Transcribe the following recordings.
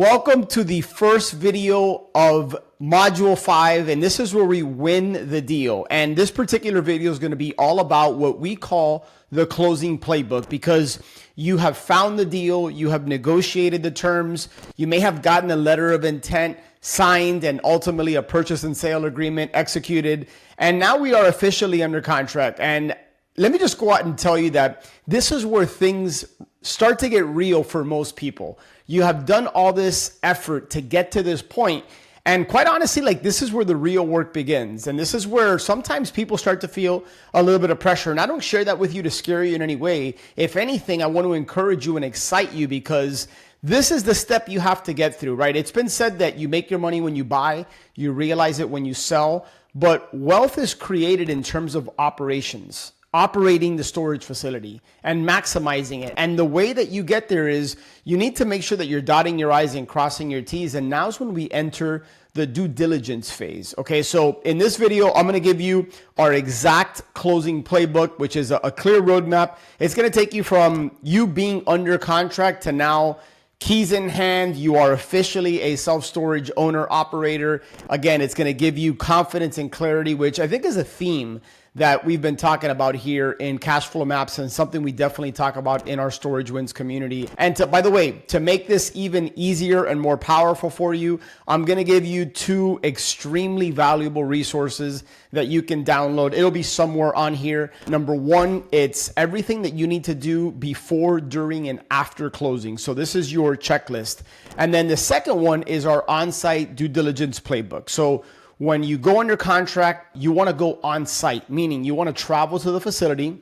welcome to the first video of Module 5, and this is where we win the deal. And this particular video is going to be all about what we call the closing playbook, because you have found the deal, you have negotiated the terms, you may have gotten a letter of intent signed and ultimately a purchase and sale agreement executed, and now we are officially under contract. And let me just go out and tell you that this is where things start to get real for most people. You have done all this effort to get to this point, and quite honestly, like, this is where the real work begins. And this is where sometimes people start to feel a little bit of pressure. And I don't share that with you to scare you in any way. If anything, I want to encourage you and excite you, because this is the step you have to get through, right? It's been said that you make your money when you buy, you realize it when you sell, but wealth is created in terms of operations, operating the storage facility and maximizing it. And the way that you get there is you need to make sure that you're dotting your I's and crossing your T's. And now's when we enter the due diligence phase. Okay, so in this video, I'm going to give you our exact closing playbook, which is a clear roadmap. It's going to take you from you being under contract to now keys in hand. You are officially a self-storage owner operator. Again, it's going to give you confidence and clarity, which I think is a theme that we've been talking about here in Cash Flow Maps, and something we definitely talk about in our Storage Wins community. And by the way, to make this even easier and more powerful for you, I'm going to give you two extremely valuable resources that you can download. It'll be somewhere on here. Number one, it's everything that you need to do before, during, and after closing. So this is your checklist. And then the second one is our on-site due diligence playbook. So when you go under contract, you want to go on site, meaning you want to travel to the facility.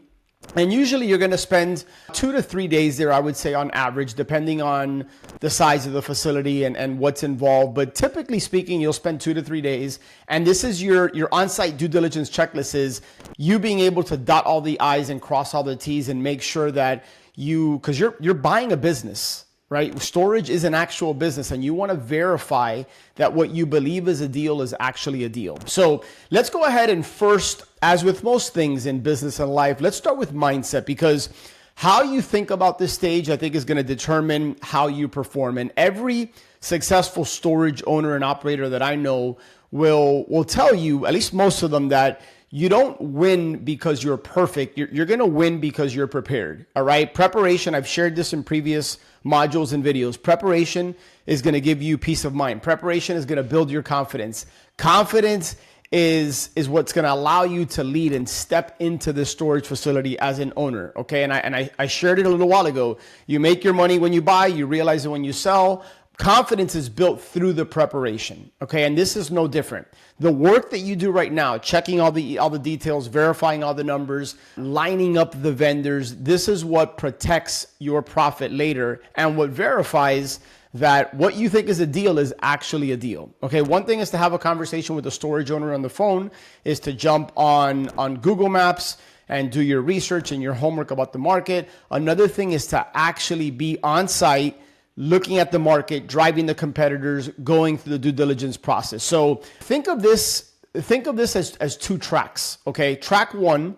And usually you're going to spend 2 to 3 days there, I would say, on average, depending on the size of the facility and what's involved. But typically speaking, you'll spend 2 to 3 days. And this is your on-site due diligence checklist, is you being able to dot all the I's and cross all the T's and make sure that because you're buying a business, right? Storage is an actual business, and you want to verify that what you believe is a deal is actually a deal. So let's go ahead and first, as with most things in business and life, let's start with mindset, because how you think about this stage, I think, is going to determine how you perform. And every successful storage owner and operator that I know will tell you, at least most of them, that you don't win because you're perfect. You're going to win because you're prepared. All right. Preparation. I've shared this in previous modules and videos. Preparation is going to give you peace of mind. Preparation is going to build your confidence. Confidence is what's going to allow you to lead and step into the storage facility as an owner. Okay. And I shared it a little while ago. You make your money when you buy, you realize it when you sell. Confidence is built through the preparation. Okay. And this is no different. The work that you do right now, checking all the details, verifying all the numbers, lining up the vendors, this is what protects your profit later, and what verifies that what you think is a deal is actually a deal. Okay, one thing is to have a conversation with a storage owner on the phone, is to jump on Google Maps and do your research and your homework about the market. Another thing is to actually be on site, looking at the market, driving the competitors, going through the due diligence process. So think of this as two tracks, okay? Track one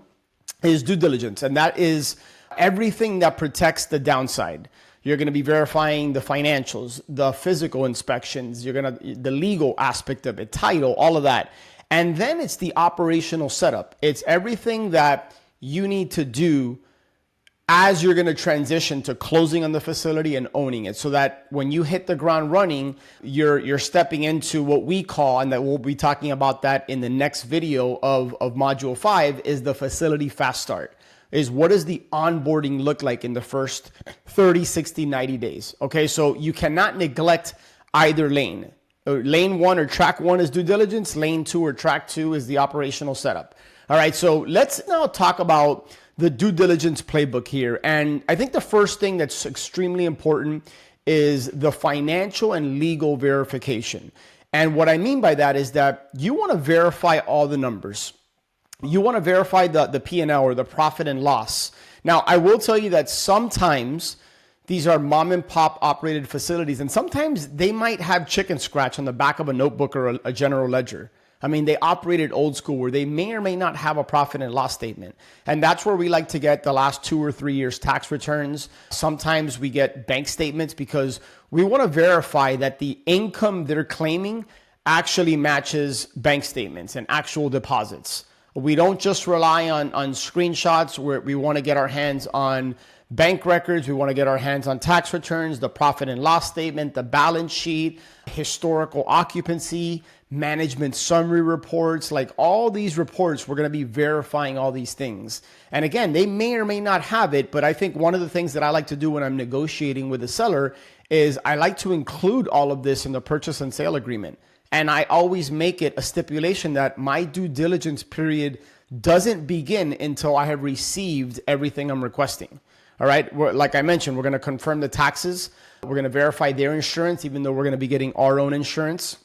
is due diligence, and that is everything that protects the downside. You're going to be verifying the financials, the physical inspections, the legal aspect of it, title, all of that. And then it's the operational setup. It's everything that you need to do as you're going to transition to closing on the facility and owning it, so that when you hit the ground running, you're stepping into what we call, and that we'll be talking about that in the next video of Module 5, is the facility fast start. Is what does the onboarding look like in the first 30, 60, 90 days? Okay, so you cannot neglect either lane. Lane 1 or track 1 is due diligence. Lane 2 or track 2 is the operational setup. All right, so let's now talk about the due diligence playbook here. And I think the first thing that's extremely important is the financial and legal verification. And what I mean by that is that you want to verify all the numbers. You want to verify the P&L, or the profit and loss. Now, I will tell you that sometimes these are mom and pop operated facilities, and sometimes they might have chicken scratch on the back of a notebook or a general ledger. I mean, they operated old school where they may or may not have a profit and loss statement. And that's where we like to get the last 2 or 3 years tax returns. Sometimes we get bank statements because we want to verify that the income they're claiming actually matches bank statements and actual deposits. We don't just rely on screenshots where we want to get our hands on bank records. We want to get our hands on tax returns, the profit and loss statement, the balance sheet, historical occupancy, management summary reports, like all these reports, we're going to be verifying all these things. And again, they may or may not have it, but I think one of the things that I like to do when I'm negotiating with a seller is I like to include all of this in the purchase and sale agreement. And I always make it a stipulation that my due diligence period doesn't begin until I have received everything I'm requesting. All right. Like I mentioned, we're going to confirm the taxes. We're going to verify their insurance, even though we're going to be getting our own insurance.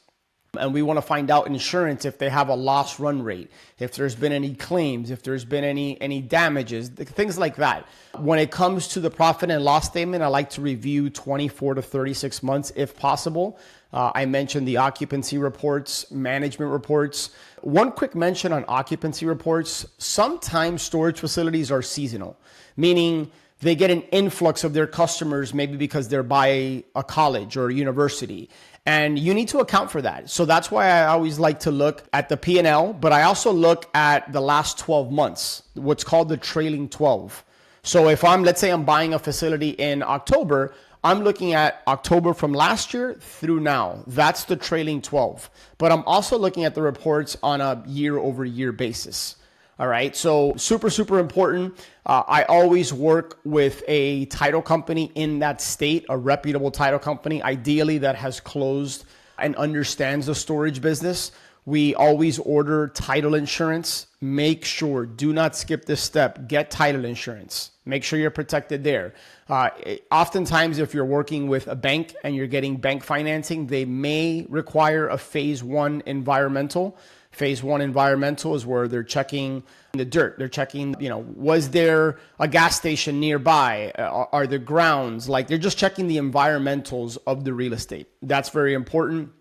And we want to find out insurance if they have a loss run rate, if there's been any claims, if there's been any damages, things like that. When it comes to the profit and loss statement, I like to review 24 to 36 months if possible. I mentioned the occupancy reports, management reports. One quick mention on occupancy reports. Sometimes storage facilities are seasonal, meaning they get an influx of their customers, maybe because they're by a college or a university. And you need to account for that. So that's why I always like to look at the P&L, but I also look at the last 12 months, what's called the trailing 12. So if let's say I'm buying a facility in October, I'm looking at October from last year through now. That's the trailing 12. But I'm also looking at the reports on a year over year basis. All right. So super, super important. I always work with a title company in that state, a reputable title company, ideally that has closed and understands the storage business. We always order title insurance. Make sure, do not skip this step, get title insurance. Make sure you're protected there. Oftentimes, if you're working with a bank and you're getting bank financing, they may require a phase 1 environmental. Phase 1 environmental is where they're checking the dirt. They're checking, was there a gas station nearby? Are there grounds? Like they're just checking the environmentals of the real estate. That's very important.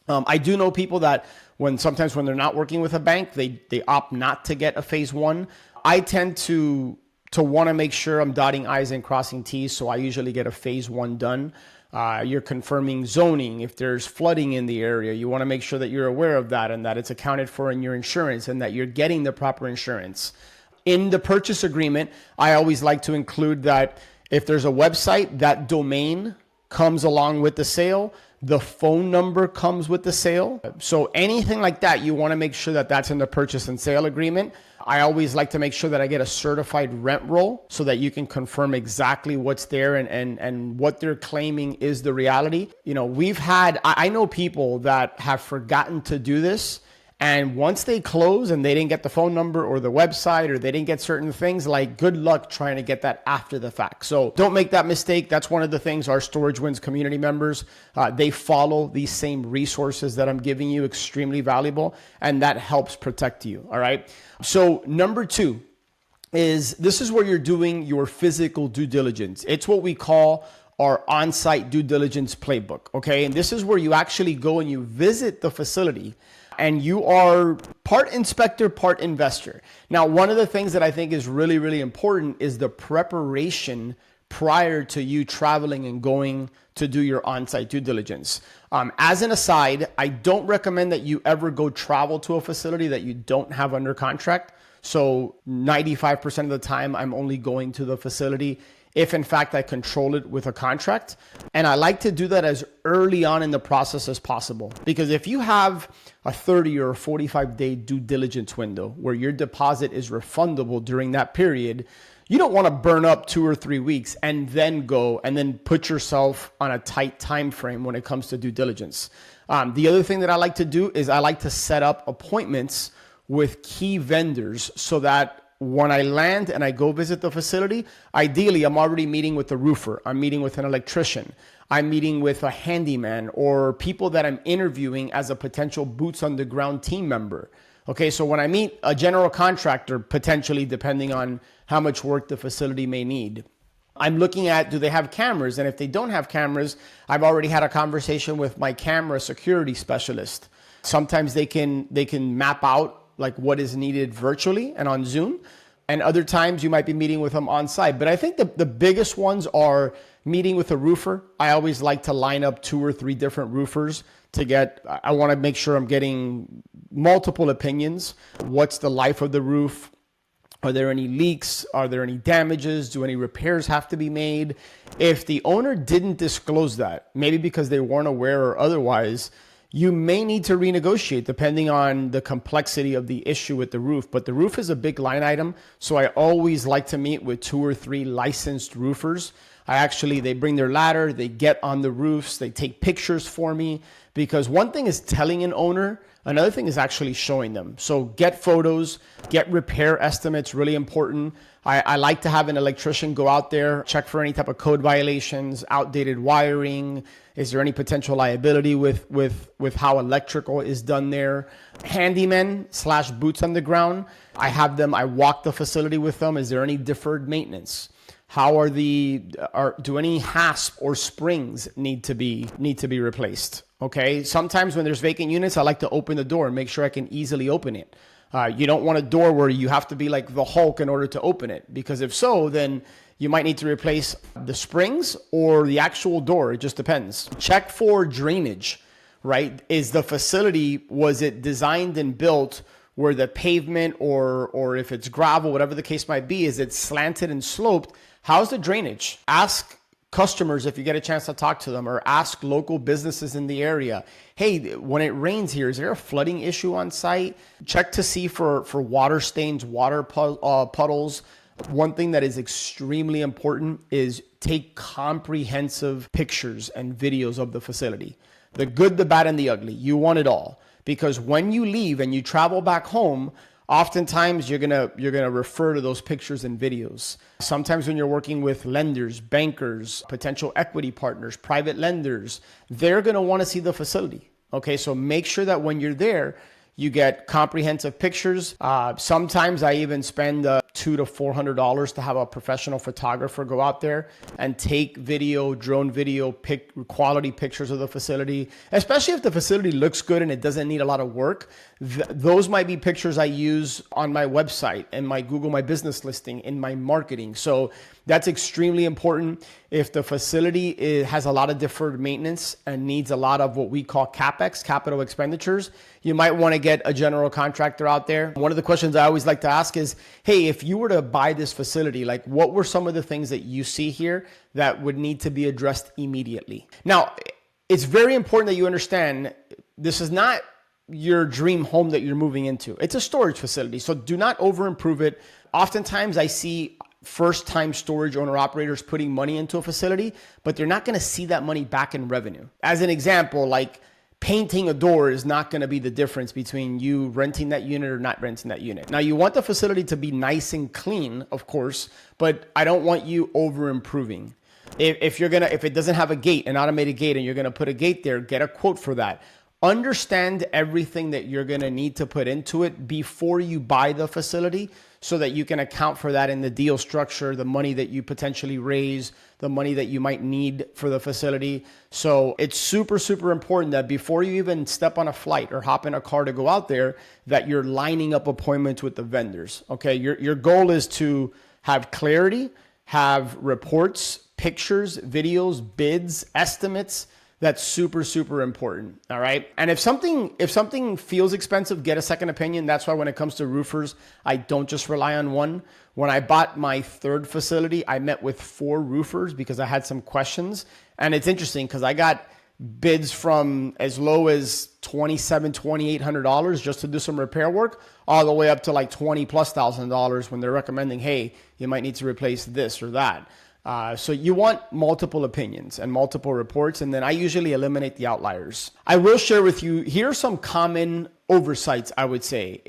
I do know people that sometimes when they're not working with a bank, they opt not to get a phase 1. I tend to want to make sure I'm dotting I's and crossing T's. So I usually get a phase 1 done. You're confirming zoning. If there's flooding in the area, you want to make sure that you're aware of that and that it's accounted for in your insurance and that you're getting the proper insurance. In the purchase agreement, I always like to include that if there's a website, that domain comes along with the sale. The phone number comes with the sale. So anything like that, you want to make sure that that's in the purchase and sale agreement. I always like to make sure that I get a certified rent roll so that you can confirm exactly what's there and what they're claiming is the reality. I know people that have forgotten to do this. And once they close and they didn't get the phone number or the website or they didn't get certain things, like good luck trying to get that after the fact. So don't make that mistake. That's one of the things our Storage Wins community members, they follow these same resources that I'm giving you, extremely valuable, and that helps protect you. All right. So number 2 is this is where you're doing your physical due diligence. It's what we call our on-site due diligence playbook. Okay. And this is where you actually go and you visit the facility and you are part inspector, part investor. Now, one of the things that I think is really, really important is the preparation prior to you traveling and going to do your on-site due diligence. As an aside, I don't recommend that you ever go travel to a facility that you don't have under contract. So 95% of the time, I'm only going to the facility if in fact I control it with a contract. And I like to do that as early on in the process as possible. Because if you have a 30 or a 45 day due diligence window where your deposit is refundable during that period, you don't want to burn up 2 or 3 weeks and then go and then put yourself on a tight time frame when it comes to due diligence. The other thing that I like to do is I like to set up appointments with key vendors so that when I land and I go visit the facility, ideally, I'm already meeting with the roofer. I'm meeting with an electrician. I'm meeting with a handyman or people that I'm interviewing as a potential boots on the ground team member. Okay, so when I meet a general contractor, potentially depending on how much work the facility may need, I'm looking at, do they have cameras? And if they don't have cameras, I've already had a conversation with my camera security specialist. Sometimes they can map out like what is needed virtually and on Zoom. And other times you might be meeting with them on site. But I think the biggest ones are meeting with a roofer. I always like to line up 2 or 3 different roofers I want to make sure I'm getting multiple opinions. What's the life of the roof? Are there any leaks? Are there any damages? Do any repairs have to be made? If the owner didn't disclose that, maybe because they weren't aware or otherwise, you may need to renegotiate depending on the complexity of the issue with the roof. But the roof is a big line item, so I always like to meet with 2 or 3 licensed roofers. They bring their ladder, they get on the roofs, they take pictures for me, because one thing is telling an owner, another thing is actually showing them. So get photos, get repair estimates, really important. I like to have an electrician go out there, check for any type of code violations, outdated wiring. Is there any potential liability with how electrical is done there? Handymen / boots on the ground. I walk the facility with them. Is there any deferred maintenance? How do any hasp or springs need to be replaced? Okay. Sometimes when there's vacant units, I like to open the door and make sure I can easily open it. You don't want a door where you have to be like the Hulk in order to open it, because if so, then you might need to replace the springs or the actual door. It just depends. Check for drainage, right? Was it designed and built where the pavement or if it's gravel, whatever the case might be, is it slanted and sloped? How's the drainage? Ask customers if you get a chance to talk to them, or ask local businesses in the area. Hey, when it rains here, is there a flooding issue on site? Check to see for water stains, water puddles. One thing that is extremely important is take comprehensive pictures and videos of the facility. The good, the bad, and the ugly. You want it all. Because when you leave and you travel back home, oftentimes you're gonna refer to those pictures and videos. Sometimes when you're working with lenders, bankers, potential equity partners, private lenders, they're gonna want to see the facility. Okay, so make sure that when you're there, you get comprehensive pictures. Sometimes I even spend $200 to $400 to have a professional photographer go out there and take drone video, quality pictures of the facility, especially if the facility looks good and it doesn't need a lot of work. Those might be pictures I use on my website and my Google My Business listing, in my marketing. So that's extremely important. If the facility has a lot of deferred maintenance and needs a lot of what we call CapEx, capital expenditures, you might want to get a general contractor out there. One of the questions I always like to ask is, hey, if you were to buy this facility, like what were some of the things that you see here that would need to be addressed immediately? Now, it's very important that you understand this is not your dream home that you're moving into. It's a storage facility, so do not over improve it. Oftentimes I see first-time storage owner-operators putting money into a facility, but they're not going to see that money back in revenue. As an example, like painting a door is not going to be the difference between you renting that unit or not renting that unit. Now, you want the facility to be nice and clean, of course, but I don't want you over-improving. If it doesn't have a gate, an automated gate, and you're going to put a gate there, get a quote for that. Understand everything that you're going to need to put into it before you buy the facility, so that you can account for that in the deal structure, the money that you potentially raise, the money that you might need for the facility. So it's super, super important that before you even step on a flight or hop in a car to go out there, that you're lining up appointments with the vendors. Okay, your goal is to have clarity, have reports, pictures, videos, bids, estimates. That's super, super important. All right. And if something feels expensive, get a second opinion. That's why when it comes to roofers, I don't just rely on one. When I bought my 3rd facility, I met with 4 roofers because I had some questions. And it's interesting because I got bids from as low as $2,700, $2,800 just to do some repair work, all the way up to like $20,000+ when they're recommending, hey, you might need to replace this or that. So you want multiple opinions and multiple reports, and then I usually eliminate the outliers. I will share with you, here are some common oversights, I would say.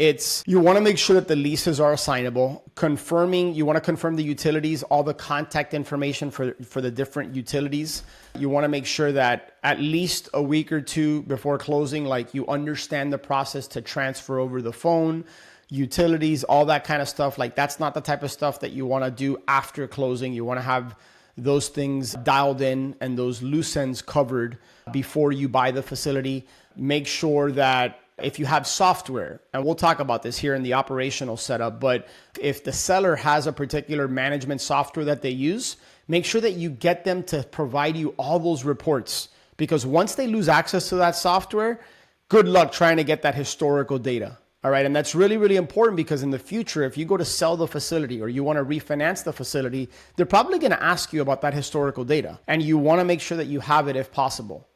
You want to make sure that the leases are assignable. You want to confirm the utilities, all the contact information for the different utilities. You want to make sure that at least a week or 2 before closing, like you understand the process to transfer over the phone, utilities, all that kind of stuff. Like that's not the type of stuff that you want to do after closing. You want to have those things dialed in and those loose ends covered before you buy the facility. Make sure that If you have software, and we'll talk about this here in the operational setup, but if the seller has a particular management software that they use, make sure that you get them to provide you all those reports, because once they lose access to that software, good luck trying to get that historical data. All right. And that's really, really important, because in the future, if you go to sell the facility or you want to refinance the facility, they're probably going to ask you about that historical data, and you want to make sure that you have it if possible.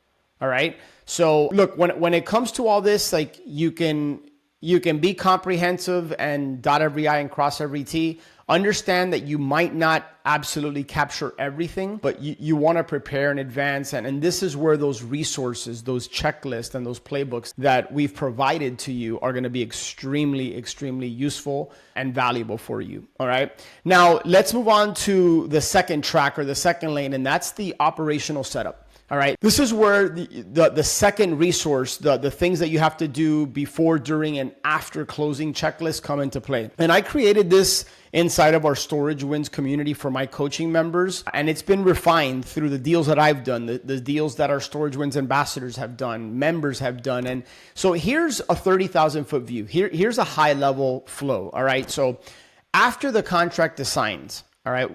All right. So look, when it comes to all this, like you can be comprehensive and dot every I and cross every T. Understand that you might not absolutely capture everything, but you want to prepare in advance. And this is where those resources, those checklists and those playbooks that we've provided to you are going to be extremely, extremely useful and valuable for you. All right. Now let's move on to the second track, or the second lane, and that's the operational setup. All right. This is where the second resource, the things that you have to do before, during, and after closing checklist come into play. And I created this inside of our Storage Wins community for my coaching members. And it's been refined through the deals that I've done, the deals that our Storage Wins ambassadors have done, members have done. And so here's a 30,000 foot view. Here's a high level flow. All right. So after the contract is signed, all right,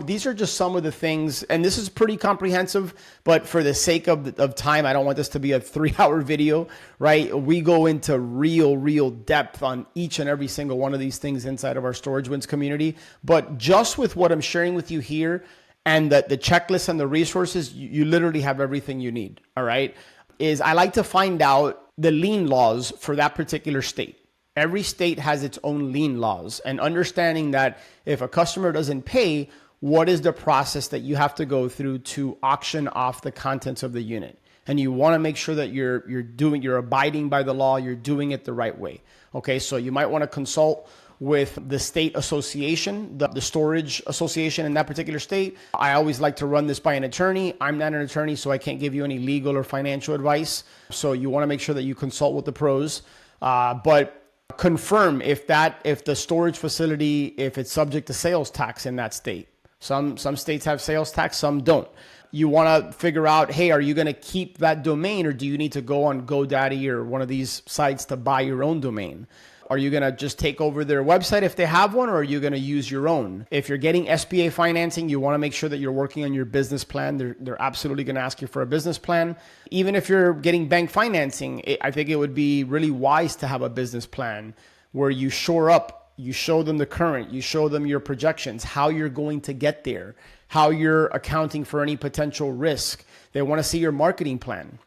these are just some of the things, and this is pretty comprehensive, but for the sake of time, I don't want this to be a 3-hour video, right? We go into real depth on each and every single one of these things inside of our Storage Wins community. But just with what I'm sharing with you here and the checklist and the resources, you literally have everything you need, all right? I like to find out the lien laws for that particular state. Every state has its own lien laws, and understanding that if a customer doesn't pay, what is the process that you have to go through to auction off the contents of the unit. And you want to make sure that you're abiding by the law, you're doing it the right way. Okay, so you might want to consult with the state association, the storage association in that particular state. I always like to run this by an attorney. I'm not an attorney, so I can't give you any legal or financial advice. So you want to make sure that you consult with the pros. But confirm if the storage facility, if it's subject to sales tax in that state. Some states have sales tax, some don't. You want to figure out, hey, are you going to keep that domain, or do you need to go on GoDaddy or one of these sites to buy your own domain? Are you going to just take over their website if they have one, or are you going to use your own? If you're getting SBA financing, you want to make sure that you're working on your business plan. They're absolutely going to ask you for a business plan. Even if you're getting bank financing, I think it would be really wise to have a business plan where you shore up, you show them the current, you show them your projections, how you're going to get there, how you're accounting for any potential risk. They want to see your marketing plan.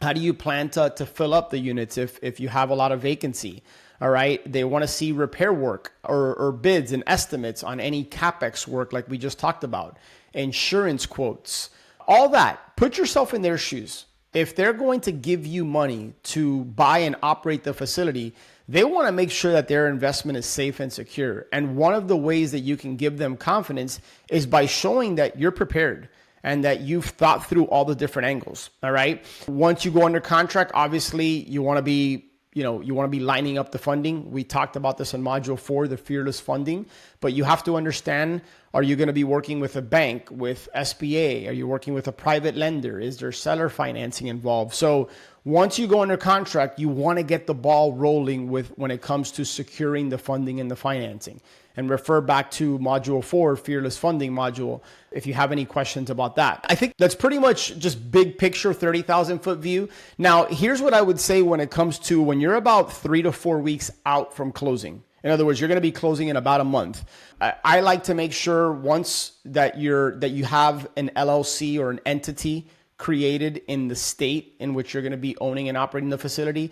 How do you plan to fill up the units if you have a lot of vacancy? All right. They want to see repair work or bids and estimates on any CapEx work like we just talked about, insurance quotes, all that. Put yourself in their shoes. If they're going to give you money to buy and operate the facility, they want to make sure that their investment is safe and secure. And one of the ways that you can give them confidence is by showing that you're prepared and that you've thought through all the different angles. All right. Once you go under contract, obviously you want to be lining up the funding. We talked about this in module 4, the fearless funding, but you have to understand, are you going to be working with a bank, with SBA? Are you working with a private lender? Is there seller financing involved? So once you go under contract, you want to get the ball rolling when it comes to securing the funding and the financing. And refer back to module 4, fearless funding module, if you have any questions about that. I think that's pretty much just big picture, 30,000 foot view. Now, here's what I would say when it comes to when you're about 3 to 4 weeks out from closing. In other words, you're going to be closing in about a month. I like to make sure once that you have an LLC or an entity created in the state in which you're going to be owning and operating the facility.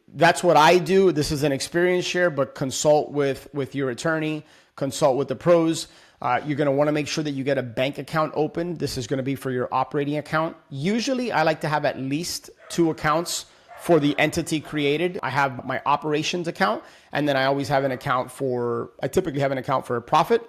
That's what I do. This is an experience share, but consult with your attorney, consult with the pros. You're going to want to make sure that you get a bank account open. This is going to be for your operating account. Usually I like to have at least 2 accounts for the entity created. I have my operations account, and then I always have I typically have an account for a profit,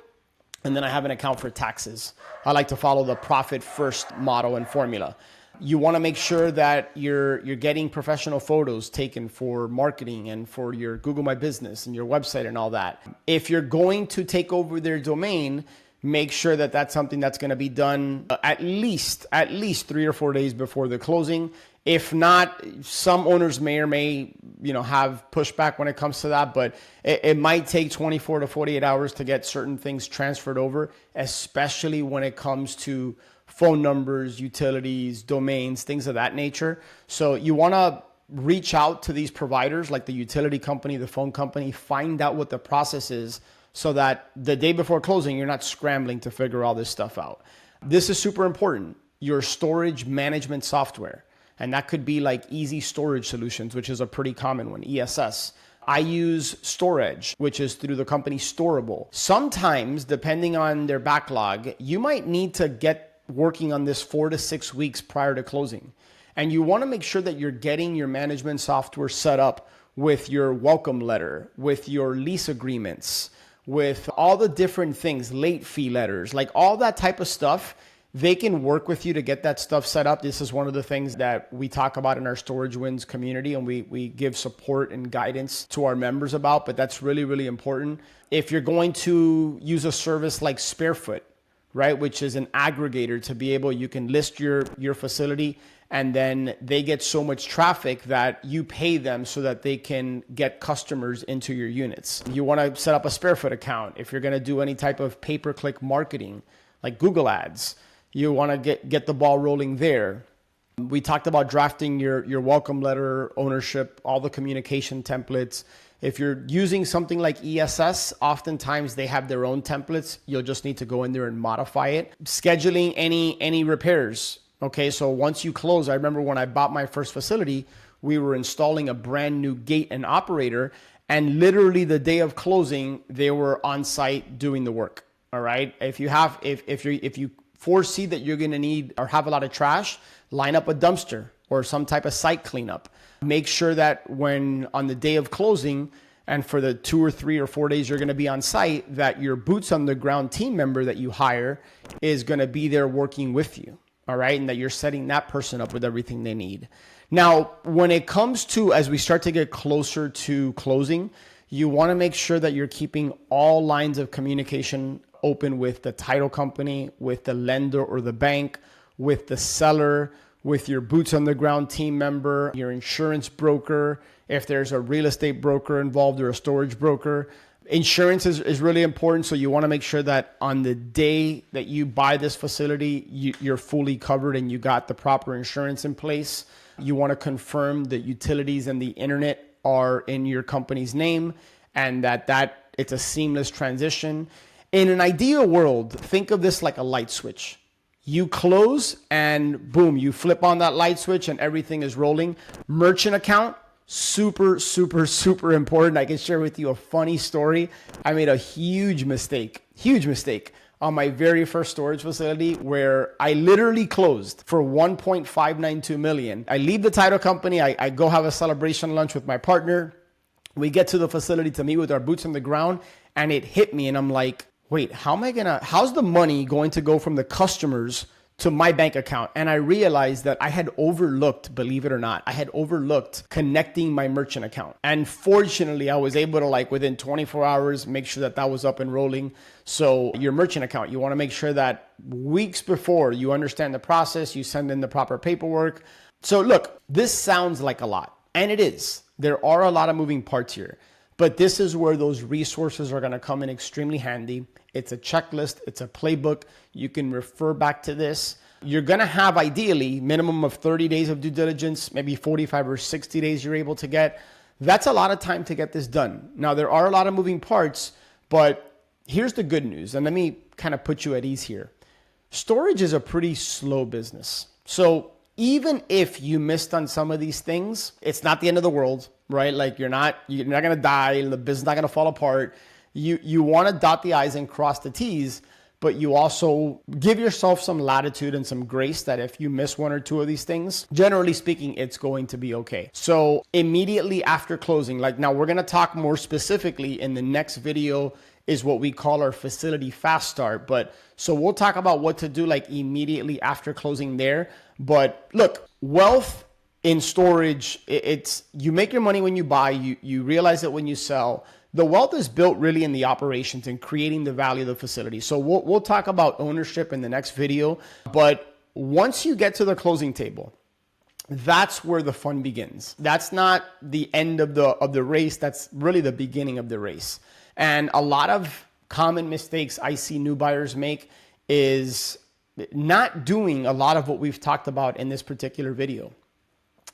and then I have an account for taxes. I like to follow the profit first model and formula. You want to make sure that you're getting professional photos taken for marketing and for your Google My Business and your website and all that. If you're going to take over their domain, make sure that that's something that's going to be done at least 3 or 4 days before the closing. If not, some owners may or may, have pushback when it comes to that, but it might take 24 to 48 hours to get certain things transferred over, especially when it comes to phone numbers, utilities, domains, things of that nature. So you want to reach out to these providers like the utility company, the phone company, find out what the process is so that the day before closing, you're not scrambling to figure all this stuff out. This is super important. Your storage management software. And that could be like Easy Storage Solutions, which is a pretty common one, ESS. I use Storage, which is through the company Storable. Sometimes, depending on their backlog, you might need to get working on this 4 to 6 weeks prior to closing. And you want to make sure that you're getting your management software set up with your welcome letter, with your lease agreements, with all the different things, late fee letters, like all that type of stuff. They can work with you to get that stuff set up. This is one of the things that we talk about in our Storage Wins community, and we give support and guidance to our members about, but that's really, really important. If you're going to use a service like Sparefoot, right, which is an aggregator to be able, you can list your facility and then they get so much traffic that you pay them so that they can get customers into your units. You want to set up a Sparefoot account. If you're going to do any type of pay-per-click marketing like Google Ads, you want to get the ball rolling there. We talked about drafting your welcome letter, ownership, all the communication templates. If you're using something like ESS, oftentimes they have their own templates. You'll just need to go in there and modify it. Scheduling any repairs. Okay, so once you close, I remember when I bought my first facility, we were installing a brand new gate and operator, and literally the day of closing, they were on site doing the work. All right. If you foresee that you're going to need or have a lot of trash, line up a dumpster or some type of site cleanup. Make sure that when on the day of closing and for the 2 or 3 or 4 days you're going to be on site, that your boots on the ground team member that you hire is going to be there working with you. All right. And that you're setting that person up with everything they need. Now, when it comes to, as we start to get closer to closing, you want to make sure that you're keeping all lines of communication open with the title company, with the lender or the bank, with the seller, with your boots on the ground team member, your insurance broker, if there's a real estate broker involved or a storage broker. Insurance is really important. So you want to make sure that on the day that you buy this facility, you're fully covered and you got the proper insurance in place. You want to confirm that utilities and the internet are in your company's name and that it's a seamless transition. In an ideal world, think of this like a light switch. You close and boom, you flip on that light switch and everything is rolling. Merchant account, super, super, super important. I can share with you a funny story. I made a huge mistake on my very first storage facility where I literally closed for $1.592 million. I leave the title company. I go have a celebration lunch with my partner. We get to the facility to meet with our boots on the ground and it hit me and I'm like, wait, how's the money going to go from the customers to my bank account? And I realized that I had overlooked, believe it or not, connecting my merchant account. And fortunately, I was able to within 24 hours, make sure that was up and rolling. So your merchant account, you want to make sure that weeks before you understand the process, you send in the proper paperwork. So look, this sounds like a lot, and it is. There are a lot of moving parts here. But this is where those resources are going to come in extremely handy. It's a checklist. It's a playbook. You can refer back to this. You're going to have ideally minimum of 30 days of due diligence, maybe 45 or 60 days you're able to get. That's a lot of time to get this done. Now, there are a lot of moving parts, but here's the good news. And let me kind of put you at ease here. Storage is a pretty slow business. So even if you missed on some of these things, it's not the end of the world. Right? Like you're not going to die. The business is not going to fall apart. You want to dot the I's and cross the T's, but you also give yourself some latitude and some grace that if you miss 1 or 2 of these things, generally speaking, it's going to be okay. So immediately after closing, now we're going to talk more specifically in the next video is what we call our facility fast start. But so we'll talk about what to do immediately after closing there. But look, wealth in storage, it's you make your money when you buy, you realize it when you sell. The wealth is built really in the operations and creating the value of the facility. So we'll talk about ownership in the next video. But once you get to the closing table, that's where the fun begins. That's not the end of the race. That's really the beginning of the race. And a lot of common mistakes I see new buyers make is not doing a lot of what we've talked about in this particular video.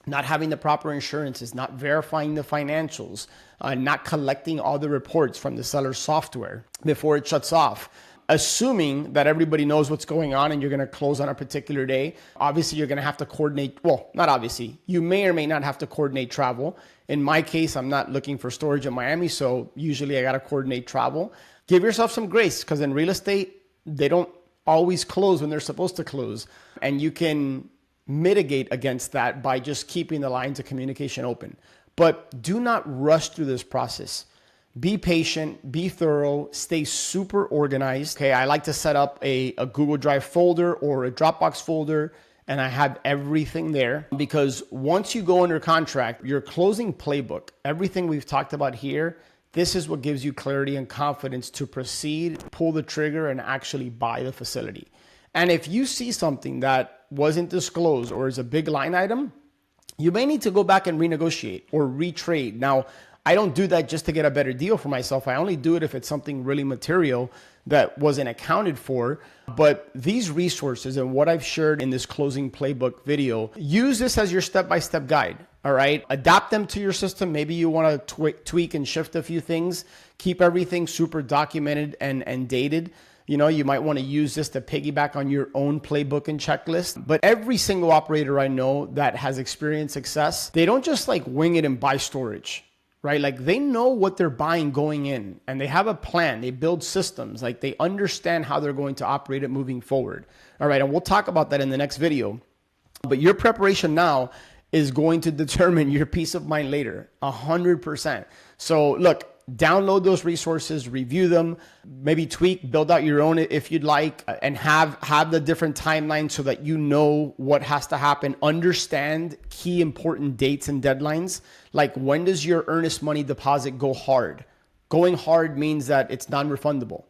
Not having the proper insurances, not verifying the financials, not collecting all the reports from the seller's software before it shuts off. Assuming that everybody knows what's going on and you're going to close on a particular day. Obviously, you're going to have to coordinate. Well, not obviously. You may or may not have to coordinate travel. In my case, I'm not looking for storage in Miami, so usually I got to coordinate travel. Give yourself some grace, because in real estate, they don't always close when they're supposed to close. And you can mitigate against that by just keeping the lines of communication open. But do not rush through this process. Be patient, be thorough, stay super organized. Okay, I like to set up a Google Drive folder or a Dropbox folder, and I have everything there, because once you go under contract, your closing playbook, everything we've talked about here, this is what gives you clarity and confidence to proceed, pull the trigger, and actually buy the facility. And if you see something that wasn't disclosed or is a big line item, you may need to go back and renegotiate or retrade. Now, I don't do that just to get a better deal for myself. I only do it if it's something really material that wasn't accounted for. But these resources and what I've shared in this closing playbook video, use this as your step-by-step guide. All right. Adapt them to your system. Maybe you want to tweak and shift a few things. Keep everything super documented and dated. You know, you might want to use this to piggyback on your own playbook and checklist. But every single operator I know that has experienced success, they don't just like wing it and buy storage. Right? Like they know what they're buying going in, and they have a plan. They build systems. Like they understand how they're going to operate it moving forward. All right. And we'll talk about that in the next video. But your preparation now is going to determine your peace of mind later, 100%. So look, download those resources, review them, maybe tweak, build out your own if you'd like, and have the different timelines so that you know what has to happen. Understand key important dates and deadlines. Like, when does your earnest money deposit go hard? Going hard means that it's non-refundable.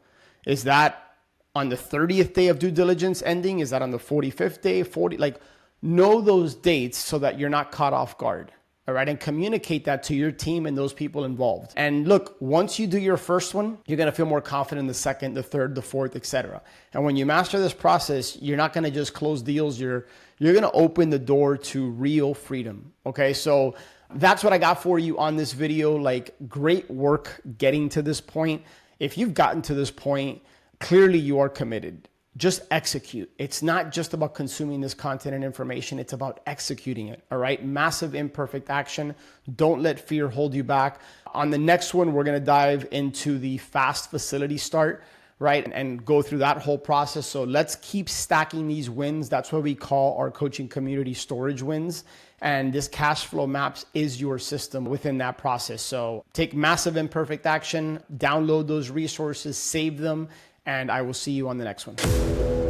Is that on the 30th day of due diligence ending? Is that on the 45th day, 40? Like, know those dates so that you're not caught off guard. All right. And communicate that to your team and those people involved. And look, once you do your first one, you're going to feel more confident in the second, the third, the fourth, etc. And when you master this process, you're not going to just close deals. You're going to open the door to real freedom. Okay. So that's what I got for you on this video. Like, great work getting to this point. If you've gotten to this point, clearly you are committed. Just execute. It's not just about consuming this content and information. It's about executing it. All right. Massive imperfect action. Don't let fear hold you back. On the next one, we're going to dive into the fast facility start, right? And go through that whole process. So let's keep stacking these wins. That's what we call our coaching community storage wins. And this cash flow maps is your system within that process. So take massive imperfect action, download those resources, save them, and I will see you on the next one.